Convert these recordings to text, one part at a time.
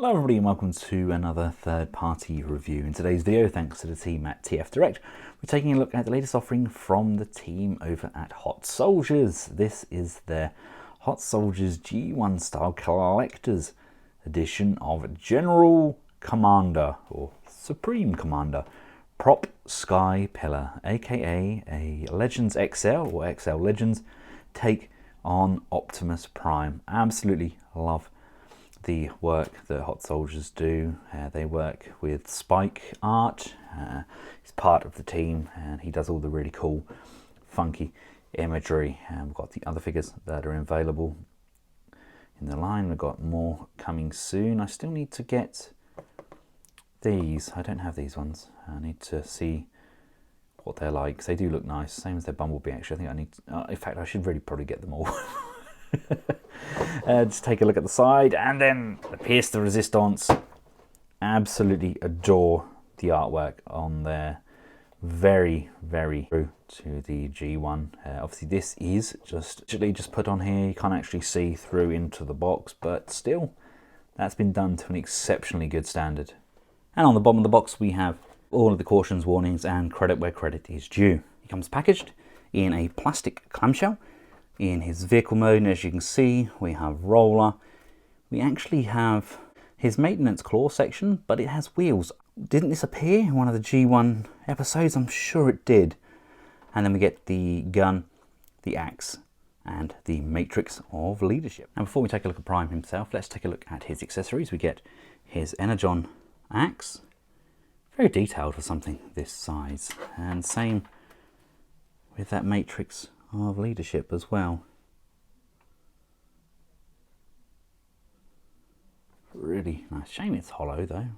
Hello everybody and welcome to another third-party review. In today's video, thanks to the team at TF Direct, we're taking a look at the latest offering from the team over at Hot Soldiers. This is their Hot Soldiers G1 style collector's edition of General Commander or Supreme Commander Prop Sky Pillar, aka a Legends XL or XL Legends take on Optimus Prime. Absolutely love the work that Hot Soldiers do. They work with Spike Art. He's part of the team and he does all the really cool, funky imagery. We've got the other figures that are available in the line. We've got more coming soon. I still need to get these. I don't have these ones. I need to see what they're like because they do look nice. Same as their Bumblebee actually. I think I need, in fact I should really probably get them all. Just take a look at the side and then the Pierce the Resistance. Absolutely adore the artwork on there. Very, very true to the G1. Obviously this is just put on here. You can't actually see through into the box, but still that's been done to an exceptionally good standard. And on the bottom of the box we have all of the cautions, warnings and credit where credit is due. It comes packaged in a plastic clamshell. In his vehicle mode, and as you can see, we have roller. We actually have his maintenance claw section, but it has wheels. Didn't this appear in one of the G1 episodes? I'm sure it did. And then we get the gun, the axe, and the matrix of leadership. And before we take a look at Prime himself, let's take a look at his accessories. We get his Energon axe, very detailed for something this size, and same with that matrix of leadership as well. Really nice. Shame it's hollow though.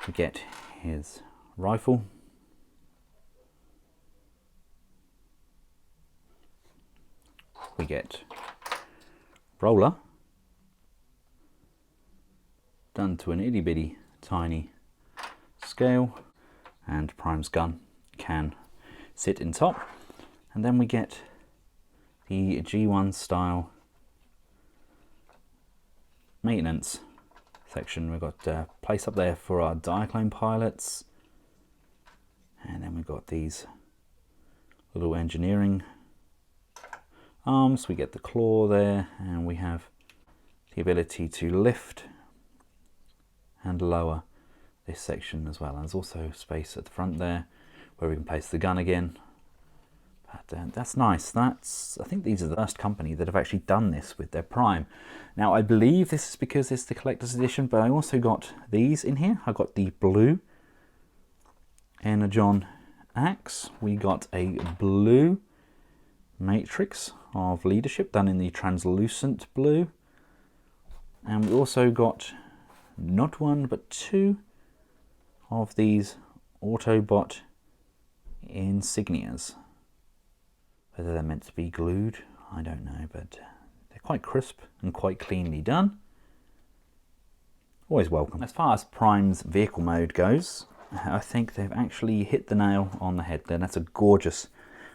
We get his rifle. We get roller, done to an itty bitty tiny scale, and Prime's gun can sit in top. And then we get the G1 style maintenance section. We've got a place up there for our Diaclone pilots, and then we've got these little engineering arms. We get the claw there, and we have the ability to lift and lower this section as well. And there's also space at the front there where we can place the gun again. But that's nice. I think these are the first company that have actually done this with their Prime. Now I believe this is because it's the collector's edition, but I also got these in here. I got the blue Energon axe. We got a blue matrix of leadership done in the translucent blue. And we also got not one but two of these Autobot insignias. Whether they're meant to be glued, I don't know, but they're quite crisp and quite cleanly done. Always welcome. As far as Prime's vehicle mode goes, I think they've actually hit the nail on the head there. That's a gorgeous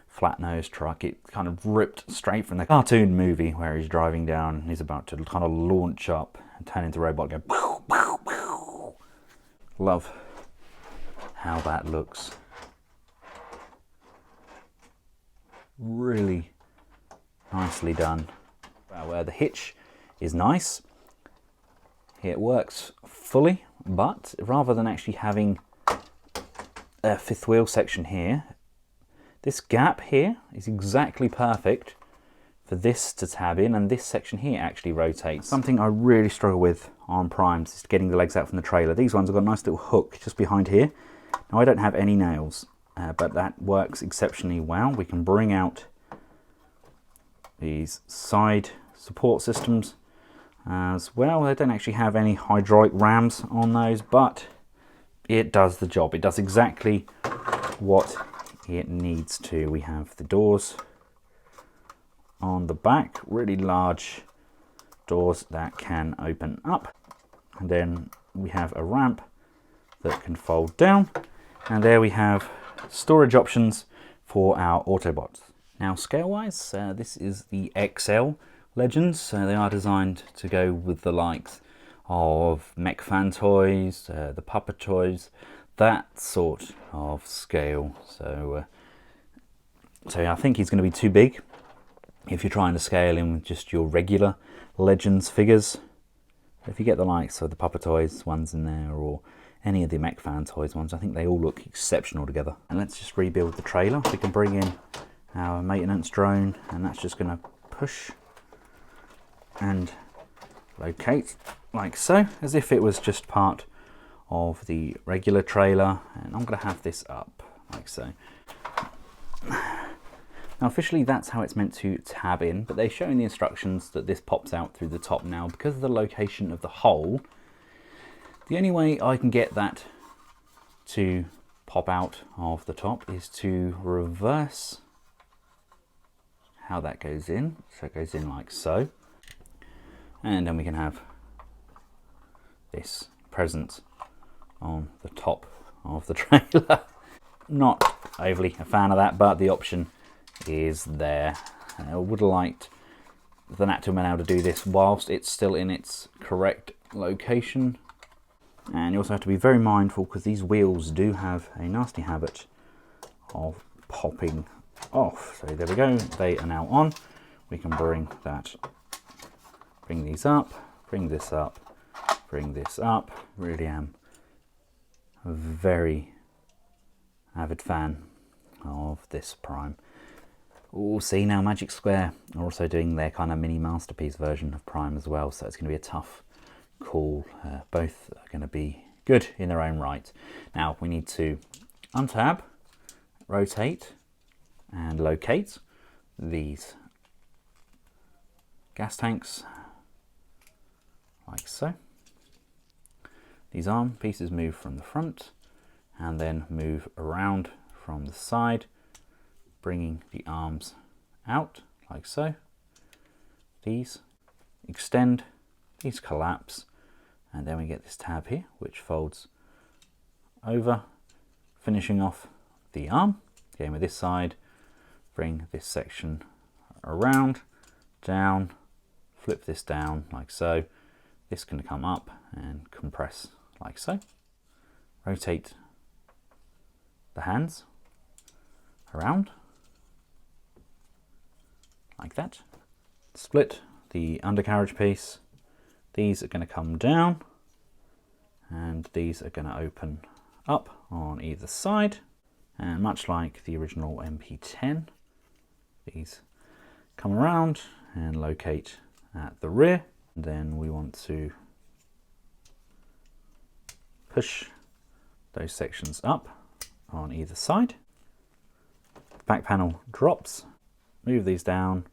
flat nose truck. It kind of ripped straight from the cartoon movie where he's driving down and he's about to kind of launch up and turn into a robot and go pow, pow, pow. Love how that looks. Really nicely done. Where the hitch is nice, it works fully, but rather than actually having a fifth wheel section here, this gap here is exactly perfect for this to tab in, and this section here actually rotates. Something I really struggle with on Primes is getting the legs out from the trailer. These ones have got a nice little hook just behind here. Now I don't have any nails. But that works exceptionally well. We can bring out these side support systems as well. They don't actually have any hydraulic rams on those, but it does the job. It does exactly what it needs to. We have the doors on the back, really large doors that can open up. And then we have a ramp that can fold down. And there we have storage options for our Autobots. Now scale wise, this is the XL Legends. They are designed to go with the likes of Mech fan toys, the puppet toys, that sort of scale. So I think he's going to be too big if you're trying to scale him with just your regular Legends figures. If you get the likes of the puppet toys ones in there, or any of the Mech fan toys ones, I think they all look exceptional together. And let's just rebuild the trailer. We can bring in our maintenance drone, and that's just going to push and locate like so, as if it was just part of the regular trailer. And I'm going to have this up like so. Now officially that's how it's meant to tab in, but they show in the instructions that this pops out through the top. Now because of the location of the hole, the only way I can get that to pop out of the top is to reverse how that goes in. So it goes in like so, and then we can have this present on the top of the trailer. Not overly a fan of that, but the option is there. I would have liked the Nat to be able to do this whilst it's still in its correct location. And you also have to be very mindful, because these wheels do have a nasty habit of popping off. So there we go, they are now on. We can bring these up, bring this up, bring this up. Really am a very avid fan of this Prime. Oh, see now Magic Square are also doing their kind of mini masterpiece version of Prime as well, so it's going to be a tough call. Both are going to be good in their own right. Now we need to untab, rotate and locate these gas tanks like so. These arm pieces move from the front and then move around from the side, bringing the arms out like so. These extend, these collapse, and then we get this tab here which folds over, finishing off the arm. Again with this side, bring this section around, down, flip this down like so. This can come up and compress like so. Rotate the hands around like that. Split the undercarriage piece. These are going to come down and these are going to open up on either side. And much like the original MP10, these come around and locate at the rear. And then we want to push those sections up on either side. The back panel drops, move these down,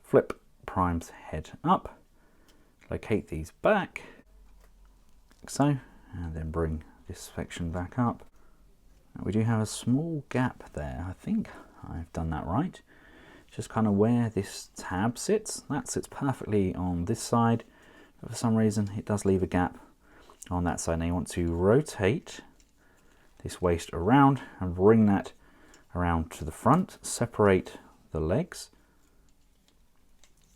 flip Prime's head up, locate these back, like so, and then bring this section back up. Now we do have a small gap there. I think I've done that right. Just kind of where this tab sits, that sits perfectly on this side, but for some reason it does leave a gap on that side. Now you want to rotate this waist around and bring that around to the front, separate the legs.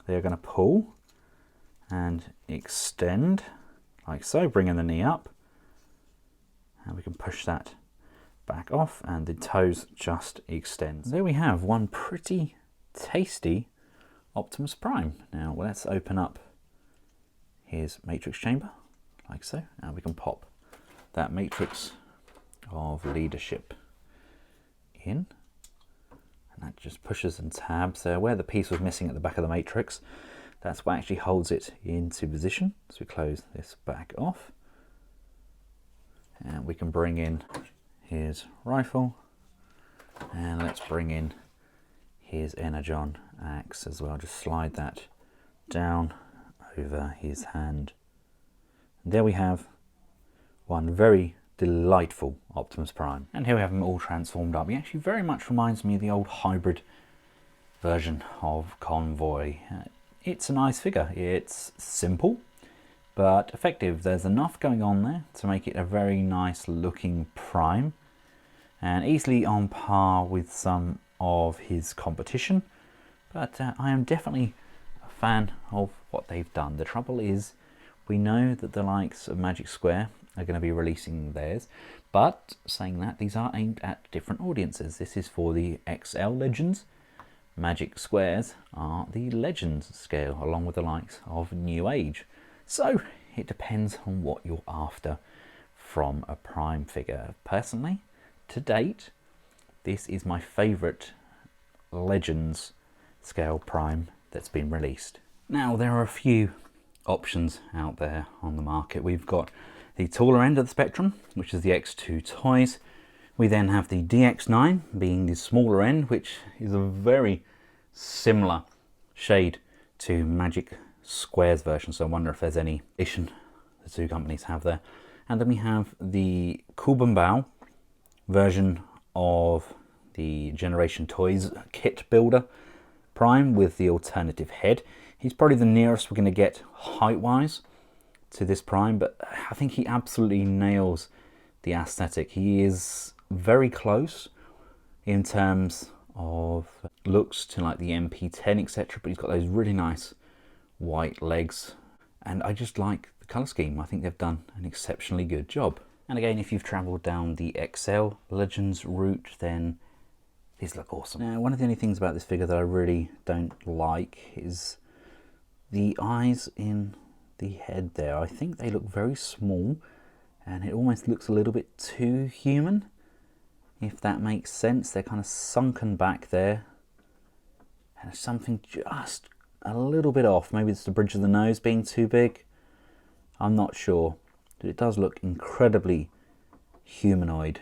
They're going to pull and extend like so, bringing the knee up, and we can push that back off and the toes just extend. There we have one pretty tasty Optimus Prime. Now let's open up his matrix chamber like so, and we can pop that matrix of leadership in, and that just pushes and tabs there where the piece was missing at the back of the matrix. That's what actually holds it into position. So we close this back off and we can bring in his rifle, and let's bring in his Energon axe as well. Just slide that down over his hand. And there we have one very delightful Optimus Prime. And here we have him all transformed up. He actually very much reminds me of the old hybrid version of Convoy. It's a nice figure. It's simple but effective. There's enough going on there to make it a very nice looking Prime, and easily on par with some of his competition. But I am definitely fan of what they've done. The trouble is, we know that the likes of Magic Square are going to be releasing theirs, but saying that, these are aimed at different audiences. This is for the XL Legends. Magic Squares are the Legends scale, along with the likes of New Age. So it depends on what you're after from a Prime figure. Personally, to date, this is my favourite Legends scale Prime that's been released. Now, there are a few options out there on the market. We've got the taller end of the spectrum, which is the X2 Toys. We then have the DX9 being the smaller end, which is a very similar shade to Magic Square's version, so I wonder if there's any addition the two companies have there. And then we have the Kubenbao version of the Generation Toys kit builder Prime with the alternative head. He's probably the nearest we're going to get height-wise to this Prime, but I think he absolutely nails the aesthetic. He is very close in terms of looks to like the MP10, etc., but he's got those really nice white legs, and I just like the colour scheme. I think they've done an exceptionally good job. And again, if you've travelled down the XL Legends route, then these look awesome. Now, one of the only things about this figure that I really don't like is the eyes in the head there. I think they look very small, and it almost looks a little bit too human, if that makes sense. They're kind of sunken back there, and there's something just a little bit off. Maybe it's the bridge of the nose being too big. I'm not sure, but it does look incredibly humanoid.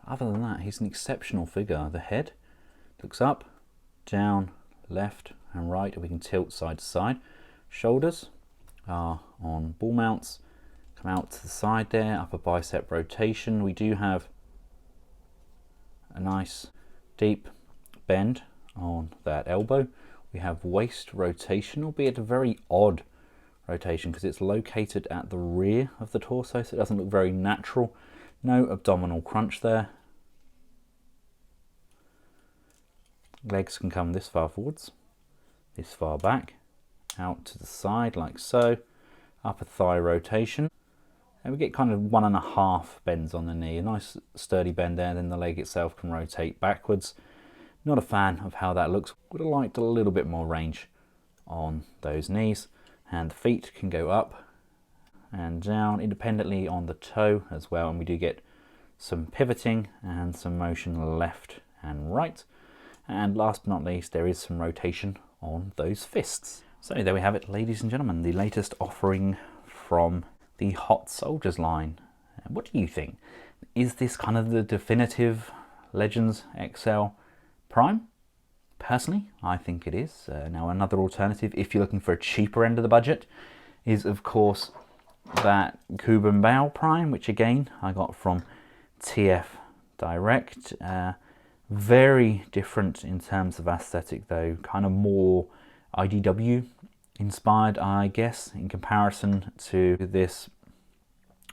Other than that, he's an exceptional figure. The head looks up, down, left and right, and we can tilt side to side. Shoulders are on ball mounts, come out to the side there, upper bicep rotation. We do have a nice deep bend on that elbow. We have waist rotation, albeit a very odd rotation because it's located at the rear of the torso, so it doesn't look very natural. No abdominal crunch there. Legs can come this far forwards, this far back, out to the side like so. Upper thigh rotation. And we get kind of 1.5 bends on the knee. A nice sturdy bend there, then the leg itself can rotate backwards. Not a fan of how that looks. Would have liked a little bit more range on those knees. And the feet can go up and down independently on the toe as well, and we do get some pivoting and some motion left and right. And last but not least, there is some rotation on those fists. So there we have it, ladies and gentlemen, the latest offering from the Hot Soldiers line. What do you think? Is this kind of the definitive Legends XL Prime? Personally, I think it is. Now, another alternative, if you're looking for a cheaper end of the budget, is of course that Kubenbao Prime, which again I got from TF Direct. Very different in terms of aesthetic though, kind of more IDW inspired, I guess, in comparison to this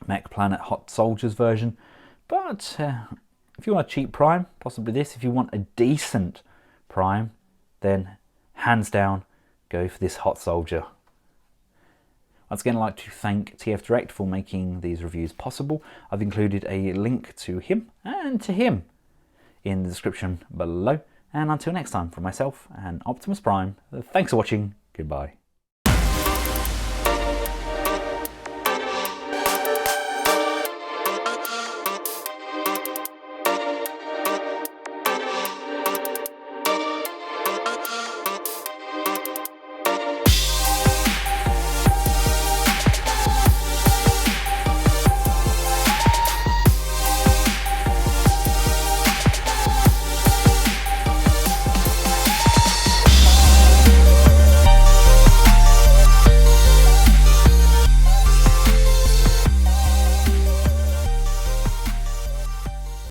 Mech Planet Hot Soldiers version. But if you want a cheap Prime, possibly this. If you want a decent Prime, then hands down go for this Hot Soldier. Once again, I'd like to thank TF Direct for making these reviews possible. I've included a link to him and to him in the description below. And until next time, from myself and Optimus Prime, thanks for watching. Goodbye.